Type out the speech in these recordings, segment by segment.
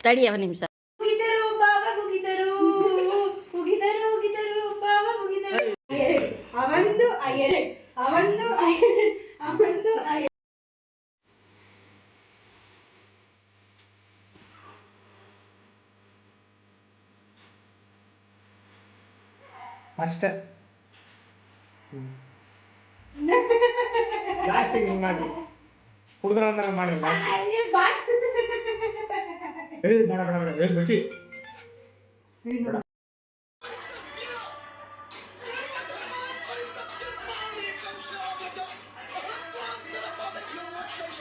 ತಡಿ ಒಂದು ನಿಮಿಷ. ಉಗಿದರು ಬಾವ ಉಗಿದರು ಉಗಿದರು ಉಗಿದರು ಬಾವ ಉಗಿದರು. ಅವಂದು ಎರಡು ಅವಂದು ಅವಂದು ಅಷ್ಟೇ. ಲಾಸ್ಟಿಗೆ ಹಿಂಗೆ ಮಾಡಿ ಹುಡುಗರ ಮಾಡಿ ಬೇಡ ಬೇಡ ಬೇಡ ಏನು ಬಿಚ್ಚಿ ಬೇಡ.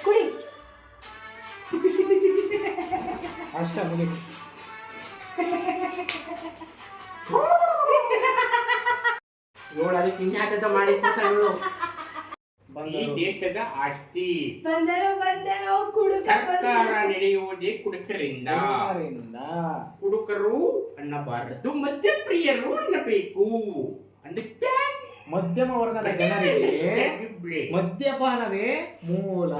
ಕುಡಿ ಅಷ್ಟೇ ಮುಗಿ. ಇವಳು ಅದಕ್ಕೆ ಇನ್ಯಾಕಂತ ಮಾಡಿ ಕೂತಳು. ಈ ಬಂದರು ದೇಶದ ಆಸ್ತಿ ಬಂದರು ಬಂದರು ಕುಡುಕ ಸರ್ಕಾರ ನಡೆಯುವುದೇ ಕುಡುಕರಿಂದ. ಕುಡುಕರು ಅನ್ನಬಾರದು, ಮದ್ಯಪ್ರಿಯರು ಅನ್ನಬೇಕು. ಅಂಡರ್ಸ್ಟ್ಯಾಂಡ್? ಮಧ್ಯಮ ವರ್ಗದ ಜನರಿಗೆ ಮದ್ಯಪಾನವೇ ಮೂಲ.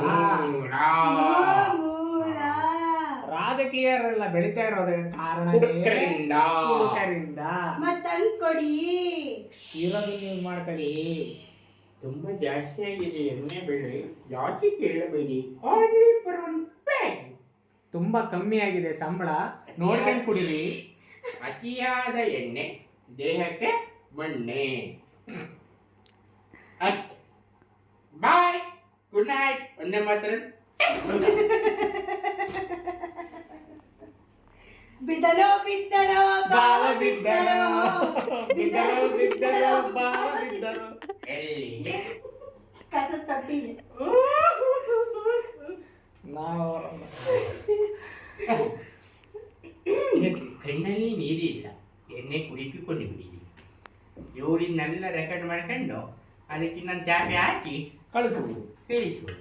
ರಾಜಕೀಯರೆಲ್ಲ ಬೆಳಿತಾ ಇರೋದಕ್ಕೆ ಕಾರಣ ಕುಡುಕರಿಂದ. ಮತ್ತಂದ್ ಕೊಡಿ ಇರೋದು ನೀವು ಮಾಡ್ಕೊಳ್ಳಿ. ತುಂಬಾ ಜಾಸ್ತಿ ಆಗಿದೆ ಎಣ್ಣೆ ಬೆಲೆ, ಜಾಸ್ತಿ ಕೇಳಬೇಡಿ. Only for one peg. ತುಂಬಾ ಕಮ್ಮಿ ಆಗಿದೆ ಸಂಬಳ, ನೋಡ್ಕೊಂಡು ಕುಡೀರಿ. ಅತಿಯಾದ ಎಣ್ಣೆ ದೇಹಕ್ಕೆ ಮಣ್ಣೆ. ಅಷ್ಟೇ. ಬಾಯ್, ಗುಡ್ ನೈಟ್. ಒಂದೇ ಮಾತ್ರ. ಬಿದ್ದರೋ ಬಿದ್ದರೋ ಬಾವ ಬಿದ್ದರೋ ಬಿದ್ದರೋ ಬಿದ್ದರೋ ಬಾವ ಬಿದ್ದರೋ. ಎಲ್ಲಿ ಕಸ ತಟ್ಟಿ ನಾವು ಕಣ್ಣಲ್ಲಿ ನೀರಿಲ್ಲ, ಎಣ್ಣೆ ಕುಡಿಕೊಂಡು ಬಿಡಿದಿ. ಇವರಿನ್ನೆಲ್ಲ ರೆಕಾರ್ಡ್ ಮಾಡ್ಕೊಂಡು ಅದಕ್ಕೆ ನಾನು ಚಾಪೆ ಹಾಕಿ ಕಳಿಸುವುದು ಸೇರಿಸುವುದು.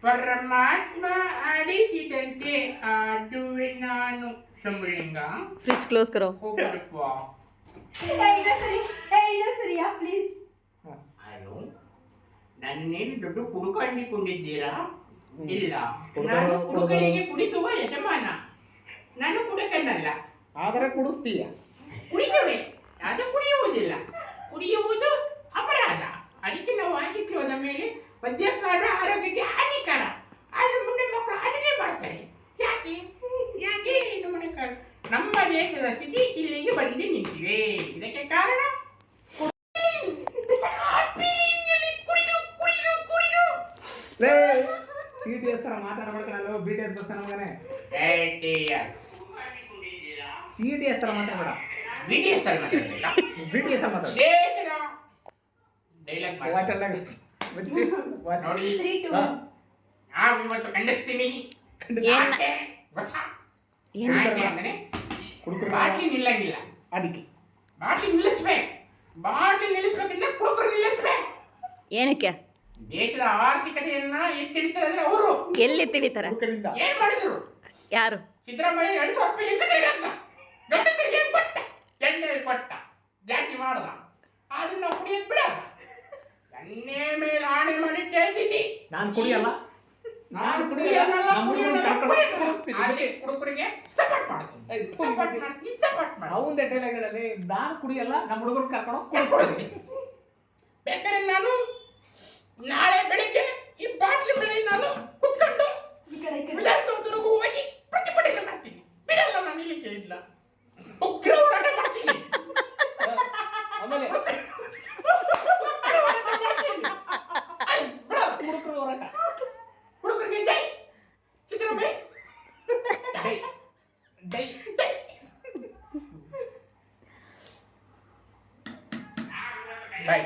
ಪರಮಾತ್ಮ ಆಡಿಸಿದಂತೆ ಆಡುವೆ ನಾನು. ಶಂಭುಲಿಂಗ ಫ್ರಿಜ್ ಕ್ಲೋಸ್ ಕರೋ. ಹೋಗಪ್ಪ. ಸರಿಯಾ ಪ್ಲೀಸ್. ಅಯ್ಯೋ, ನನ್ನೇನು ದೊಡ್ಡ ಕುಡುಕ ಅಂಡಿಕೊಂಡಿದ್ದೀರಾ? ಇಲ್ಲ, ನಾನು ಕುಡುಕರಿಗೆ ಕುಡಿಸುವ ಯಜಮಾನ. ನಾನು ಕುಡುಕನಲ್ಲ. ಆದರೆ ಕುಡಿಸ್ತೀಯ. ಕುಡಿಯುವೆ, ಅದು ಕುಡಿಯುವುದಿಲ್ಲ. ಕುಡಿಯುವುದು ಅಪರಾಧ. ಅದಕ್ಕೆ ನಾವು ಹಾಕಿತ್ತು ಹೋದ ಮೇಲೆ ಮದ್ಯಪಾನ ಆರೋಗ್ಯಕ್ಕೆ ಹಾನಿಕರ. ಆದ್ರೆ ಮುಂದೆ ಮಕ್ಕಳು ಅದನ್ನೇ ಮಾಡ್ತಾರೆ. ಯಾಕೆ ಯಾಕೆ ನಮ್ಮ ದೇಶದ ಸ್ಥಿತಿ ಇಲ್ಲಿಗೆ ಬಂದು ನಿಂತಿವೆ. ಇದಕ್ಕೆ ಕಾರಣ ಕುಡಿದು ಕುಡಿದು ಕುಡಿದು. CTS ತರ ಮಾತಾಡಬೇಕಲ್ಲ, BTS ಬರ್ತಾನೆ ಮಗನೇ. CTS ತರ ಮಾತಾಡಬೇಡ, BTS ಅಲ್ಲಿ ಮಾತಾಡ್ಬೇಕಾ? BTS ಅಲ್ಲಿ ಮಾತಾಡ. ದೇಶದ ಡೈಲಾಗ್ ವಾಟರ್ ನೋಡಿ. 3, 2, 1. ನಾವು ಇವತ್ತು ಖಂಡಿಸ್ತೀನಿ. ಯಾಕೆ ಗೊತ್ತಾ? ಯಾಕೆ ಅಂದ್ರೆ ಬಾಟ್ಲಿ ನಿಲ್ಲಂಗಿಲ್ಲ. ಅದಕ್ಕೆ ಬಾಟ್ಲಿ ನಿಲ್ಲಿಸ್ಬೇಕು. ಬಾಟ್ಲಿ ನಿಲ್ಲಿಸ್ಬೇಕಂದ್ರೆ ಕುಡುಕರು ನಿಲ್ಲಿಸ್ಬೇಕು. ಏನಕ್ಕೆ? ದೇಶದ ಆರ್ಥಿಕತೆಯನ್ನ ಎತ್ತಿಡ್ತಾರೆ ಅಂದ್ರೆ ಅವರು. ಎಲ್ಲಿ ತಿಳಿತಾರ? ಕುಡುಕರಿಂದ ಏನ್ ಮಾಡಿದ್ರು? ಯಾರು? ಸಿದ್ದರಾಮಯ್ಯ 2,000 ರೂಪಾಯಿ ಲೆಕ್ಕ ತೆಗೆದ. ಗಂಡಸರಿಗೆ ಕೊಟ್ಟ, ಎಣ್ಣೆ ಕೊಟ್ಟ, ಜಾಸ್ತಿ ಮಾಡ್ದ. ಆದ್ರೆ ನಾವು ಕುಡಿಯೋದು ಬಿಡ. ಎಣ್ಣೆ ಮೇಲೆ ಆಣೆ ಮಾಡಿ ಹೇಳ್ತೀನಿ, ನಾನು ಕುಡಿಯಲ್ಲ. ನಾನು ಕುಡಿಯೋನಲ್ಲ, ಅದಕ್ಕೆ ಕುಡುಕರಿಗೆ ಸಪೋರ್ಟ್ ಮಾಡ್ತೀನಿ. ಸಪೋರ್ಟ್ ಮಾಡ್ತೀನಿ. ಅವಂದೇ ಡೈಲಾಗ್ಗಳಲ್ಲಿ ನಾನು ಕುಡಿಯಲ್ಲ, ನಮ್ಮ ಹುಡುಗರು ಕರ್ಕೊಂಡು ಕೊಡಿಸ್ತೀನಿ. ಬೇಕಾದ್ರೆ ನಾನು ನಾಳೆ ಬೆಳಿಗ್ಗೆ ಈ ಬಾಟ್ಲಿ ಮೇಲೆ ನಾನು ಕುತ್ಕೊಂಡು ವಿಧಾನಸೌಧವರೆಗೂ ಹೋಗಿ ಪ್ರತಿಭಟನೆ ಮಾಡ್ತೀನಿ. ಬಿಡಲ್ಲ, ನಾನು ಇಲ್ಲಿಗೆ ಇಲ್ಲ. ಉಗ್ರ ಹೋರಾಟ ಮಾಡ್ತೀನಿ. ಆಮೇಲೆ ಹುಡುಗರು ಹೋರಾಟ. ಹುಡುಗರಿಗೆ ಜೈ ಸಿದ್ದರಾಮಯ್ಯ. Dye by.